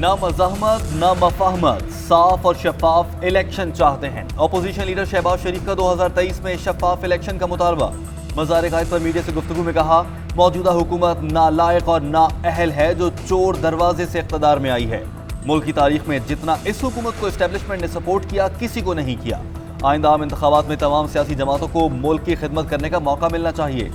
نہ مزاحمت نہ مفاہمت، صاف اور شفاف الیکشن چاہتے ہیں۔ اپوزیشن لیڈر شہباز شریف کا 2023 میں شفاف الیکشن کا مطالبہ۔ مزار قائد پر میڈیا سے گفتگو میں کہا، موجودہ حکومت نالائق اور نااہل ہے جو چور دروازے سے اقتدار میں آئی ہے۔ ملک کی تاریخ میں جتنا اس حکومت کو اسٹیبلشمنٹ نے سپورٹ کیا، کسی کو نہیں کیا۔ آئندہ عام انتخابات میں تمام سیاسی جماعتوں کو ملک کی خدمت کرنے کا موقع ملنا چاہیے۔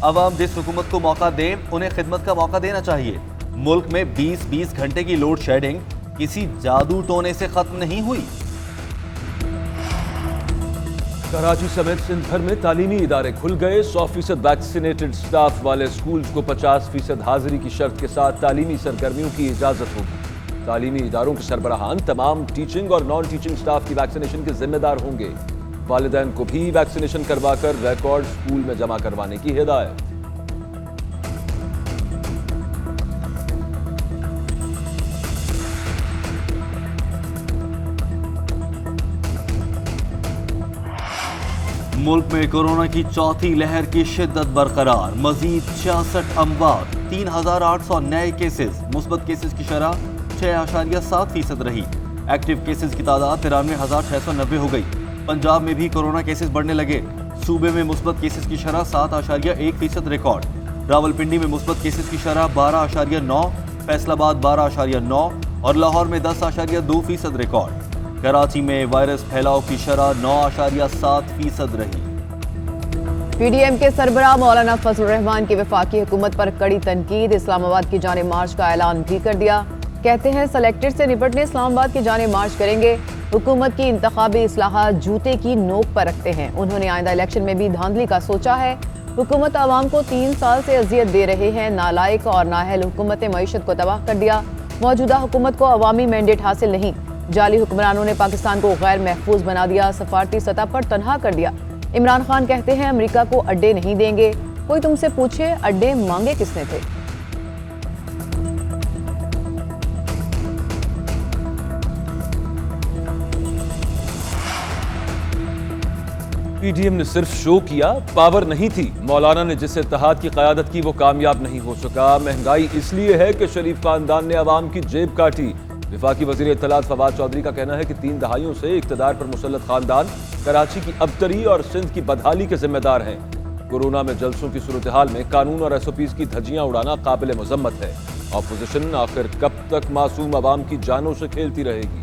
عوام جس حکومت کو موقع دے، انہیں خدمت کا موقع دینا چاہیے۔ ملک میں 20 گھنٹے کی لوڈ شیڈنگ کسی جادو ٹونے سے ختم نہیں ہوئی۔ کراچی سمیت سندھ بھر میں تعلیمی ادارے کھل گئے۔ 100% ویکسینیٹڈ سٹاف والے سکولز کو 50% حاضری کی شرط کے ساتھ تعلیمی سرگرمیوں کی اجازت ہوگی۔ تعلیمی اداروں کے سربراہان تمام ٹیچنگ اور نان ٹیچنگ سٹاف کی ویکسینیشن کے ذمہ دار ہوں گے۔ والدین کو بھی ویکسینیشن کروا کر ریکارڈ سکول میں جمع کروانے کی ہدایت۔ ملک میں کورونا کی چوتھی لہر کی شدت برقرار، مزید 66 اموات، 3800 نئے کیسز، مثبت کیسز کی شرح 6.7% رہی۔ ایکٹیو کیسز کی تعداد 93,690 ہو گئی۔ پنجاب میں بھی کورونا کیسز بڑھنے لگے۔ صوبے میں مثبت کیسز کی شرح 7.1% ریکارڈ۔ راولپنڈی میں مثبت کیسز کی شرح 12.9، فیصل آباد 12.9 اور لاہور میں 10.2% ریکارڈ۔ کراچی میں وائرس پھیلاؤ کی شرح 9.7% رہی۔ پی ڈی ایم کے سربراہ مولانا فضل الرحمان کی وفاقی حکومت پر کڑی تنقید۔ اسلام آباد کی جانب مارچ کا اعلان بھی کر دیا۔ کہتے ہیں سلیکٹڈ سے نپٹنے اسلام آباد کی جانب مارچ کریں گے۔ حکومت کی انتخابی اصلاحات جوتے کی نوک پر رکھتے ہیں۔ انہوں نے آئندہ الیکشن میں بھی دھاندلی کا سوچا ہے۔ حکومت عوام کو 3 سال سے اذیت دے رہے ہیں۔ نالائق اور نااہل حکومت نے معیشت کو تباہ کر دیا۔ موجودہ حکومت کو عوامی مینڈیٹ حاصل نہیں۔ جعلی حکمرانوں نے پاکستان کو غیر محفوظ بنا دیا، سفارتی سطح پر تنہا کر دیا۔ عمران خان کہتے ہیں امریکہ کو اڈے نہیں دیں گے۔ کوئی تم سے پوچھے اڈے مانگے کس نے تھے؟ پی ڈی ایم نے صرف شو کیا، پاور نہیں تھی۔ مولانا نے جس اتحاد کی قیادت کی وہ کامیاب نہیں ہو سکا۔ مہنگائی اس لیے ہے کہ شریف خاندان نے عوام کی جیب کاٹی۔ وفاقی وزیر اطلاعات فواد چودھری کا کہنا ہے کہ 3 دہائیوں سے اقتدار پر مسلط خاندان کراچی کی ابتری اور سندھ کی بدحالی کے ذمہ دار ہیں۔ کورونا میں جلسوں کی صورتحال میں قانون اور SOPs کی دھجیاں اڑانا قابل مذمت ہے۔ اپوزیشن آخر کب تک معصوم عوام کی جانوں سے کھیلتی رہے گی؟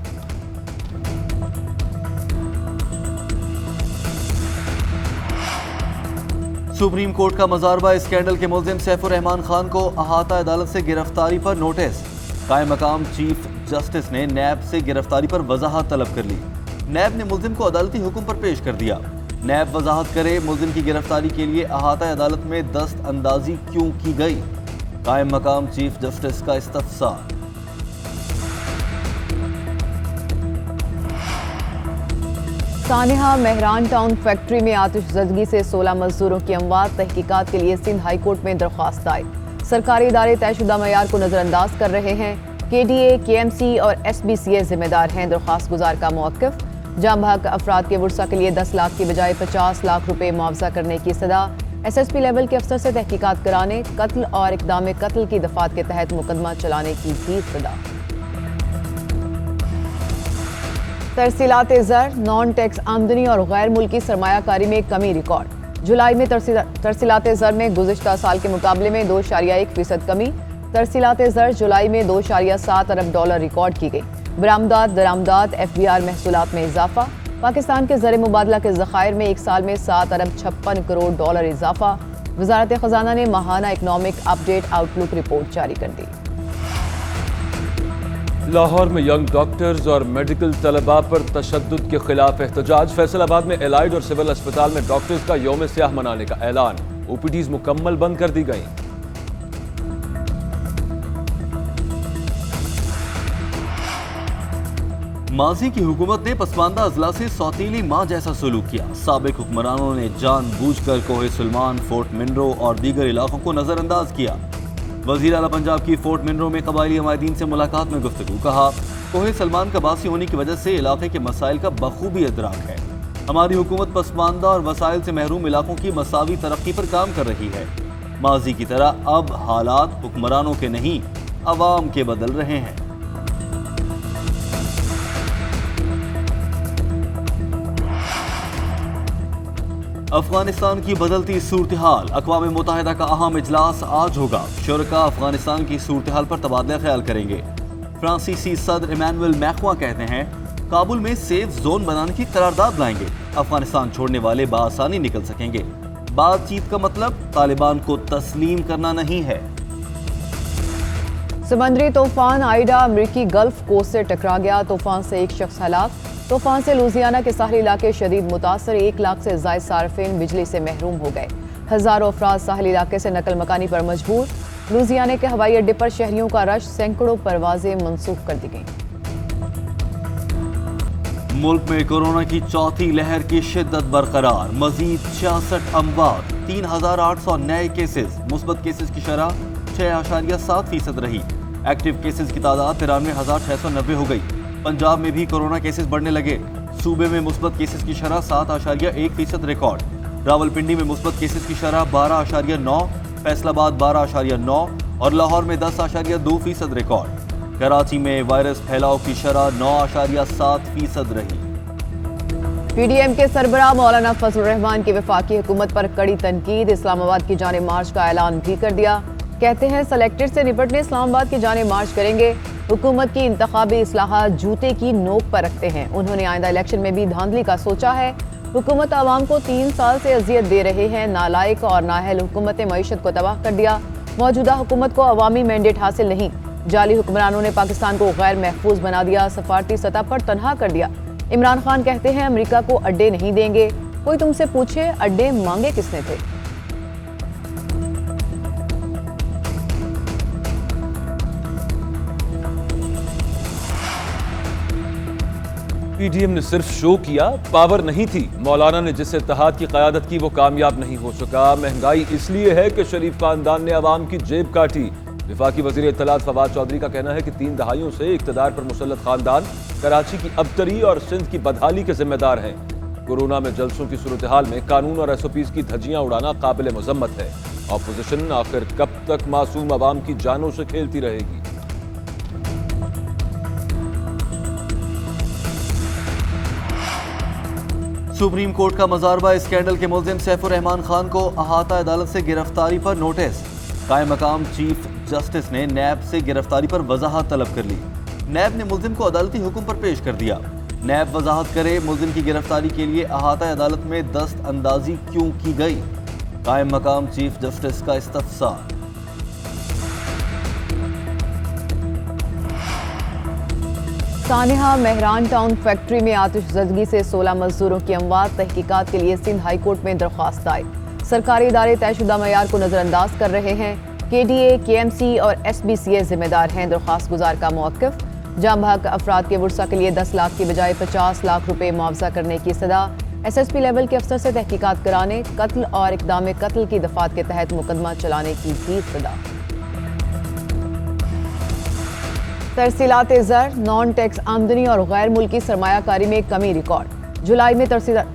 سپریم کورٹ کا مزاربہ اسکینڈل کے ملزم سیف الرحمان خان کو احاطہ عدالت سے گرفتاری پر نوٹس۔ قائم مقام چیف جسٹس نے نیب سے گرفتاری پر وضاحت طلب کر لی۔ نیب نے ملزم کو عدالتی حکم پر پیش کر دیا۔ نیب وضاحت کرے ملزم کی گرفتاری کے لیے احاطہ عدالت میں دست اندازی کیوں کی گئی؟ قائم مقام چیف جسٹس کا استفسار۔ سانحہ مہران ٹاؤن فیکٹری میں آتش زدگی سے 16 مزدوروں کی اموات۔ تحقیقات کے لیے سندھ ہائی کورٹ میں درخواست دائر۔ سرکاری ادارے طے شدہ معیار کو نظر انداز کر رہے ہیں۔ KDA، KMC اور SBCA ذمہ دار ہیں۔ درخواست گزار کا موقف۔ جاں بحق افراد کے ورثہ کے لیے 10 لاکھ کی بجائے 50 لاکھ روپے معاوضہ کرنے کی استدعا۔ SSP لیول کے افسر سے تحقیقات کرانے، قتل اور اقدام قتل کی دفعات کے تحت مقدمہ چلانے کی بھی استدعا۔ ترسیلات زر، نان ٹیکس آمدنی اور غیر ملکی سرمایہ کاری میں کمی ریکارڈ۔ جولائی میں ترسیلات زر میں گزشتہ سال کے مقابلے میں 2.1% کمی۔ ترسیلات زر جولائی میں 2.7 ارب ڈالر ریکارڈ کی گئی۔ برآمدات، درآمدات، FBR محصولات میں اضافہ۔ پاکستان کے زر مبادلہ کے ذخائر میں ایک سال میں 7 ارب 56 کروڑ ڈالر اضافہ۔ وزارت خزانہ نے ماہانہ اکنامک اپ ڈیٹ آؤٹ لک رپورٹ جاری کر دی۔ لاہور میں ینگ ڈاکٹرز اور میڈیکل طلباء پر تشدد کے خلاف احتجاج۔ فیصل آباد میں الائڈ اور سول اسپتال میں ڈاکٹرز کا یوم سیاہ منانے کا اعلان۔ OPDs مکمل بند کر دی گئیں۔ ماضی کی حکومت نے پسماندہ اضلاع سے سوتیلی ماں جیسا سلوک کیا۔ سابق حکمرانوں نے جان بوجھ کر کوہ سلمان، فورٹ منرو اور دیگر علاقوں کو نظر انداز کیا۔ وزیر اعلیٰ پنجاب کی فورٹ منرو میں قبائلی عمائدین سے ملاقات میں گفتگو۔ کہا، کوہ سلمان کا باسی ہونے کی وجہ سے علاقے کے مسائل کا بخوبی ادراک ہے۔ ہماری حکومت پسماندہ اور وسائل سے محروم علاقوں کی مساوی ترقی پر کام کر رہی ہے۔ ماضی کی طرح اب حالات حکمرانوں کے نہیں، عوام کے بدل رہے ہیں۔ افغانستان کی بدلتی صورتحال، اقوام متحدہ کا اہم اجلاس آج ہوگا۔ شرکاء افغانستان کی صورتحال پر تبادلہ خیال کریں گے۔ فرانسیسی صدر ایمانوئل میکروں کہتے ہیں کابل میں سیف زون بنانے کی قرارداد لائیں گے، افغانستان چھوڑنے والے بآسانی نکل سکیں گے۔ بات چیت کا مطلب طالبان کو تسلیم کرنا نہیں ہے۔ سمندری طوفان آئیڈا امریکی گلف کوسٹ سے ٹکرا گیا، طوفان سے ایک شخص ہلاک۔ طوفان سے لوزیانہ کے ساحلی علاقے شدید متاثر، 1 لاکھ سے زائد صارفین بجلی سے محروم ہو گئے۔ ہزاروں افراد ساحلی علاقے سے نقل مکانی پر مجبور۔ لوزیانہ کے ہوائی اڈے پر شہریوں کا رش، سینکڑوں پروازیں منسوخ کر دی گئیں۔ ملک میں کورونا کی چوتھی لہر کی شدت برقرار، مزید 66 اموات، 3800 نئے کیسز، مثبت کیسز کی شرح 6.7% رہی۔ ایکٹیو کیسز کی تعداد 93,690 ہو گئی۔ پنجاب میں بھی کورونا کیسز بڑھنے لگے، صوبے میں مثبت کیسز کی شرح 7.1% ریکارڈ۔ راولپنڈی میں مثبت کیسز کی شرح 12.9، فیصل آباد 12.9 اور لاہور میں 10.2% ریکارڈ۔ کراچی میں وائرس پھیلاؤ کی شرح 9.7% رہی۔ پی ڈی ایم کے سربراہ مولانا فضل الرحمان کی وفاقی حکومت پر کڑی تنقید، اسلام آباد کی جانب مارچ کا اعلان بھی کر دیا۔ کہتے ہیں سلیکٹڈ سے نپٹنے اسلام آباد کی جانب مارچ کریں گے۔ حکومت کی انتخابی اصلاحات جوتے کی نوک پر رکھتے ہیں، انہوں نے آئندہ الیکشن میں بھی دھاندلی کا سوچا ہے۔ حکومت عوام کو 3 سال سے اذیت دے رہے ہیں، نالائق اور نااہل حکومت نے معیشت کو تباہ کر دیا۔ موجودہ حکومت کو عوامی مینڈیٹ حاصل نہیں، جعلی حکمرانوں نے پاکستان کو غیر محفوظ بنا دیا، سفارتی سطح پر تنہا کر دیا۔ عمران خان کہتے ہیں امریکہ کو اڈے نہیں دیں گے۔ کوئی تم سے پوچھے اڈے مانگے کس نے تھے؟ پی ڈی ایم نے صرف شو کیا، پاور نہیں تھی۔ مولانا نے جس اتحاد کی قیادت کی وہ کامیاب نہیں ہو سکا۔ مہنگائی اس لیے ہے کہ شریف خاندان نے عوام کی جیب کاٹی۔ وفاقی وزیر اطلاعات فواد چودھری کا کہنا ہے کہ 3 دہائیوں سے اقتدار پر مسلط خاندان کراچی کی ابتری اور سندھ کی بدحالی کے ذمہ دار ہیں۔ کورونا میں جلسوں کی صورتحال میں قانون اور SOPs کی دھجیاں اڑانا قابل مذمت ہے۔ اپوزیشن آخر کب تک معصوم عوام کی جانوں سے کھیلتی رہے گی؟ سپریم کورٹ کا مزاربہ اسکینڈل کے ملزم سیف الرحمان خان کو احاطہ عدالت سے گرفتاری پر نوٹس۔ قائم مقام چیف جسٹس نے نیب سے گرفتاری پر وضاحت طلب کر لی۔ نیب نے ملزم کو عدالتی حکم پر پیش کر دیا۔ نیب وضاحت کرے ملزم کی گرفتاری کے لیے احاطہ عدالت میں دست اندازی کیوں کی گئی؟ قائم مقام چیف جسٹس کا استفسار۔ سانحہ مہران ٹاؤن فیکٹری میں آتش زدگی سے 16 مزدوروں کی اموات، تحقیقات کے لیے سندھ ہائی کورٹ میں درخواست دائر۔ سرکاری ادارے طے شدہ معیار کو نظر انداز کر رہے ہیں، KDA، KMC اور SBCA ذمہ دار ہیں۔ درخواست گزار کا موقف، جاں بحق افراد کے ورثہ کے لیے 10 لاکھ کی بجائے 50 لاکھ روپے معاوضہ کرنے کی استدعا، SSP لیول کے افسر سے تحقیقات کرانے، قتل اور اقدام قتل کی دفعات کے تحت مقدمہ چلانے کی بھی استدعا۔ ترسیلات زر، نان ٹیکس آمدنی اور غیر ملکی سرمایہ کاری میں کمی ریکارڈ۔ جولائی میں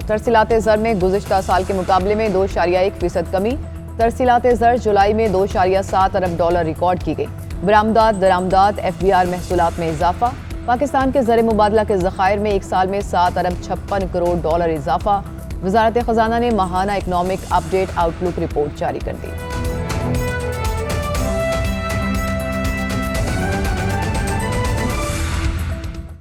ترسیلات زر میں گزشتہ سال کے مقابلے میں 2.1% کمی۔ ترسیلات زر جولائی میں $2.7 ارب ریکارڈ کی گئی۔ برآمدات، درآمدات، FBR محصولات میں اضافہ۔ پاکستان کے زر مبادلہ کے ذخائر میں ایک سال میں $7.56 کروڑ اضافہ۔ وزارت خزانہ نے ماہانہ اکنامک اپ ڈیٹ آؤٹ لک رپورٹ جاری کر دی۔